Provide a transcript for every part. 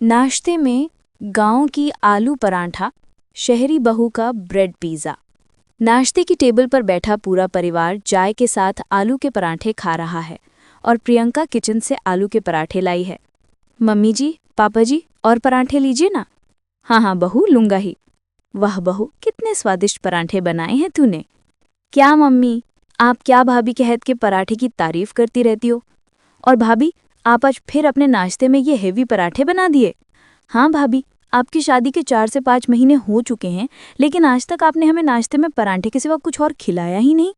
नाश्ते में गांव की आलू पराठा, शहरी बहू का ब्रेड पिज़्ज़ा। नाश्ते की टेबल पर बैठा पूरा परिवार चाय के साथ आलू के पराठे खा रहा है और प्रियंका किचन से आलू के पराठे लाई है। मम्मी जी, पापा जी, और पराठे लीजिए ना। हाँ हाँ बहू, लूंगा ही। वाह बहू, कितने स्वादिष्ट पराठे बनाए हैं तूने। क्या मम्मी, आप क्या भाभी के हाथ के पराठे की तारीफ करती रहती हो। और भाभी, आप आज फिर अपने नाश्ते में ये हेवी पराठे बना दिए। हाँ भाभी, आपकी शादी के 4 से 5 महीने हो चुके हैं, लेकिन आज तक आपने हमें नाश्ते में पराठे के सिवा कुछ और खिलाया ही नहीं।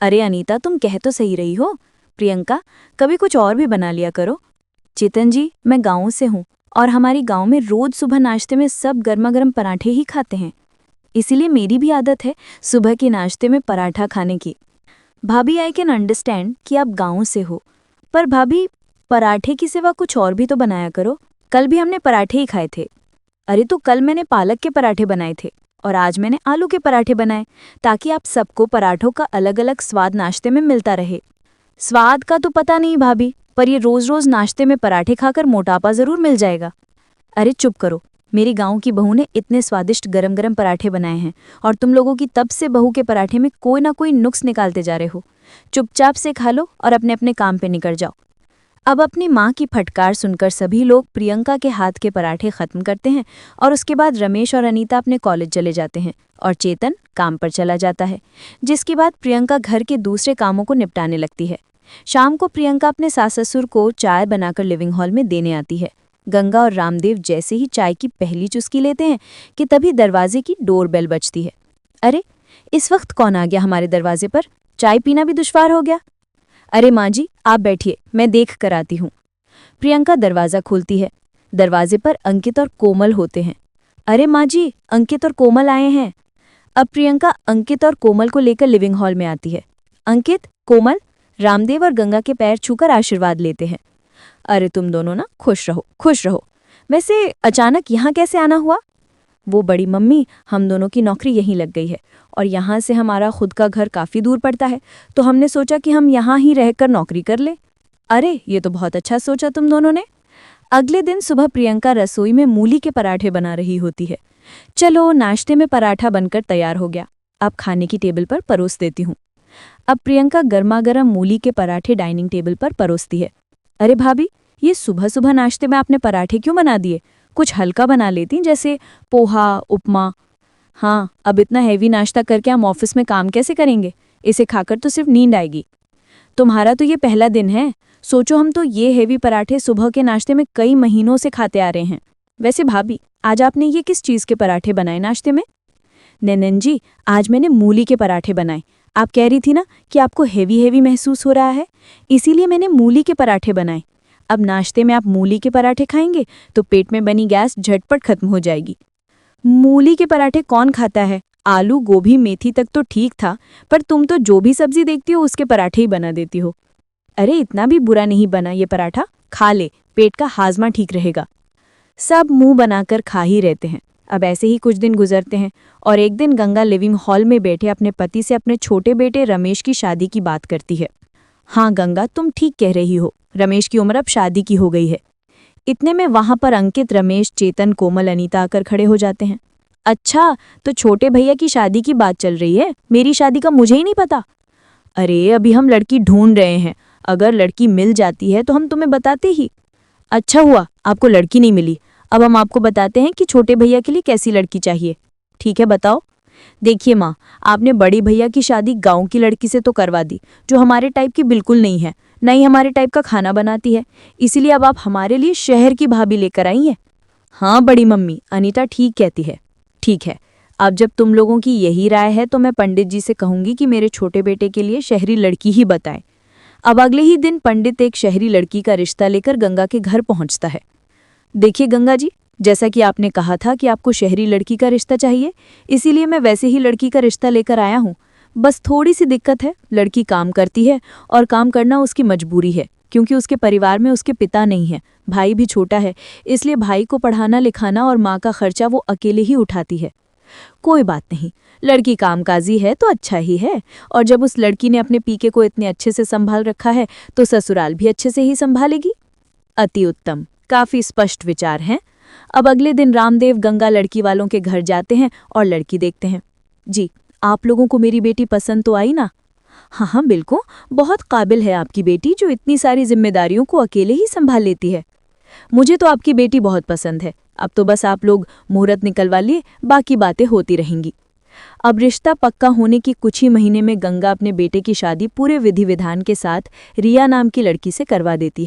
अरे अनीता, तुम कह तो सही रही हो। प्रियंका, कभी कुछ और भी बना लिया करो। चेतन जी, मैं गाँव से हूँ और हमारी गाँव में रोज सुबह नाश्ते में सब गर्मा गर्म पराठे ही खाते हैं। इसीलिए मेरी भी आदत है सुबह के नाश्ते में पराठा खाने की। भाभी, आई कैन अंडरस्टैंड कि आप गाँव से हो, पर भाभी, पराठे की सिवा कुछ और भी तो बनाया करो। कल भी हमने पराठे ही खाए थे। अरे तो कल मैंने पालक के पराठे बनाए थे और आज मैंने आलू के पराठे बनाए, ताकि आप सबको पराठों का अलग अलग स्वाद नाश्ते में मिलता रहे। स्वाद का तो पता नहीं भाभी, पर ये रोज रोज नाश्ते में पराठे खाकर मोटापा जरूर मिल जाएगा। अरे चुप करो, मेरी गांव की बहू ने इतने स्वादिष्ट गरम गरम पराठे बनाए हैं और तुम लोगों की तब से बहू के पराठे में कोई ना कोई नुक्स निकालते जा रहे हो। चुपचाप से खा लो और अपने अपने काम पे निकल जाओ। अब अपनी माँ की फटकार सुनकर सभी लोग प्रियंका के हाथ के पराठे खत्म करते हैं और उसके बाद रमेश और अनीता अपने कॉलेज चले जाते हैं और चेतन काम पर चला जाता है, जिसके बाद प्रियंका घर के दूसरे कामों को निपटाने लगती है। शाम को प्रियंका अपने सास ससुर को चाय बनाकर लिविंग हॉल में देने आती है। गंगा और रामदेव जैसे ही चाय की पहली चुस्की लेते हैं कि तभी दरवाजे की डोरबेल बजती है। अरे, इस वक्त कौन आ गया हमारे दरवाजे पर? चाय पीना भी दुश्वार हो गया। अरे माँ जी, आप बैठिए, मैं देख कर आती हूँ। प्रियंका दरवाज़ा खोलती है। दरवाजे पर अंकित और कोमल होते हैं। अरे माँ जी, अंकित और कोमल आए हैं। अब प्रियंका अंकित और कोमल को लेकर लिविंग हॉल में आती है। अंकित, कोमल, रामदेव और गंगा के पैर छूकर आशीर्वाद लेते हैं। अरे तुम दोनों ना खुश रहो, खुश रहो। वैसे अचानक यहाँ कैसे आना हुआ? वो बड़ी मम्मी, हम दोनों की नौकरी यहीं लग गई है और यहाँ से हमारा खुद का घर काफ़ी दूर पड़ता है, तो हमने सोचा कि हम यहाँ ही रहकर नौकरी कर लें। अरे ये तो बहुत अच्छा सोचा तुम दोनों ने। अगले दिन सुबह प्रियंका रसोई में मूली के पराठे बना रही होती है। चलो, नाश्ते में पराठा बनकर तैयार हो गया, अब खाने की टेबल पर परोस देती हूँ। अब प्रियंका गर्मा गर्म मूली के पराठे डाइनिंग टेबल पर परोसती है। अरे भाभी, ये सुबह सुबह नाश्ते में आपने पराठे क्यों बना दिए? कुछ हल्का बना लेती, जैसे पोहा, उपमा। हाँ, अब इतना हैवी नाश्ता करके हम ऑफिस में काम कैसे करेंगे? इसे खाकर तो सिर्फ नींद आएगी। तुम्हारा तो ये पहला दिन है। सोचो, हम तो ये हैवी पराठे सुबह के नाश्ते में कई महीनों से खाते आ रहे हैं। वैसे भाभी, आज आपने ये किस चीज़ के पराठे बनाए नाश्ते में? नैनन जी, आज मैंने मूली के पराठे बनाए। आप कह रही थी ना कि आपको हेवी हेवी महसूस हो रहा है, इसीलिए मैंने मूली के पराठे बनाए। अब नाश्ते में आप मूली के पराठे खाएंगे तो पेट में बनी गैस झटपट खत्म हो जाएगी। मूली के पराठे कौन खाता है? आलू, गोभी, मेथी तक तो ठीक था, पर तुम तो जो भी सब्जी देखती हो उसके पराठे ही बना देती हो। अरे इतना भी बुरा नहीं बना ये पराठा, खा ले, पेट का हाजमा ठीक रहेगा। सब मुंह बनाकर खा ही रहते हैं। अब ऐसे ही कुछ दिन गुजरते हैं और एक दिन गंगा लिविंग हॉल में बैठे अपने पति से अपने छोटे बेटे रमेश की शादी की बात करती है। हाँ गंगा, तुम ठीक कह रही हो, रमेश की उम्र अब शादी की हो गई है। इतने में वहां पर अंकित, रमेश, चेतन, कोमल, अनीता आकर खड़े हो जाते हैं। अच्छा, तो छोटे भैया की शादी की बात चल रही है, मेरी शादी का मुझे ही नहीं पता। अरे अभी हम लड़की ढूंढ रहे हैं, अगर लड़की मिल जाती है तो हम तुम्हें बताते ही। अच्छा हुआ आपको लड़की नहीं मिली, अब हम आपको बताते हैं कि छोटे भैया के लिए कैसी लड़की चाहिए। ठीक है, बताओ। देखिए माँ, आपने बड़ी भैया की शादी गांव की लड़की से तो करवा दी, जो हमारे टाइप की बिल्कुल नहीं है, न ही हमारे टाइप का खाना बनाती है, इसीलिए अब आप हमारे लिए शहर की भाभी लेकर आई हैं। हाँ बड़ी मम्मी, अनीता ठीक कहती है। ठीक है, अब जब तुम लोगों की यही राय है तो मैं पंडित जी से कहूंगी कि मेरे छोटे बेटे के लिए शहरी लड़की ही बताएं। अब अगले ही दिन पंडित एक शहरी लड़की का रिश्ता लेकर गंगा के घर पहुंचता है। देखिए गंगा जी, जैसा कि आपने कहा था कि आपको शहरी लड़की का रिश्ता चाहिए, इसीलिए मैं वैसे ही लड़की का रिश्ता लेकर आया हूँ। बस थोड़ी सी दिक्कत है, लड़की काम करती है और काम करना उसकी मजबूरी है, क्योंकि उसके परिवार में उसके पिता नहीं है, भाई भी छोटा है, इसलिए भाई को पढ़ाना लिखाना और माँ का खर्चा वो अकेले ही उठाती है। कोई बात नहीं, लड़की कामकाजी है तो अच्छा ही है, और जब उस लड़की ने अपने पीके को इतने अच्छे से संभाल रखा है तो ससुराल भी अच्छे से ही संभालेगी। अति उत्तम, काफी स्पष्ट विचार हैं। अब अगले दिन रामदेव गंगा लड़की वालों के घर जाते हैं और लड़की देखते हैं। जी, आप लोगों को मेरी बेटी पसंद तो आई ना? हाँ हाँ बिल्कुल, बहुत काबिल है आपकी बेटी, जो इतनी सारी जिम्मेदारियों को अकेले ही संभाल लेती है। मुझे तो आपकी बेटी बहुत पसंद है। अब तो बस आप लोग मुहूर्त निकलवा लिए, बाकी बातें होती रहेंगी। अब रिश्ता पक्का होने की कुछ ही महीने में गंगा अपने बेटे की शादी पूरे विधि विधान के साथ रिया नाम की लड़की से करवा देती है।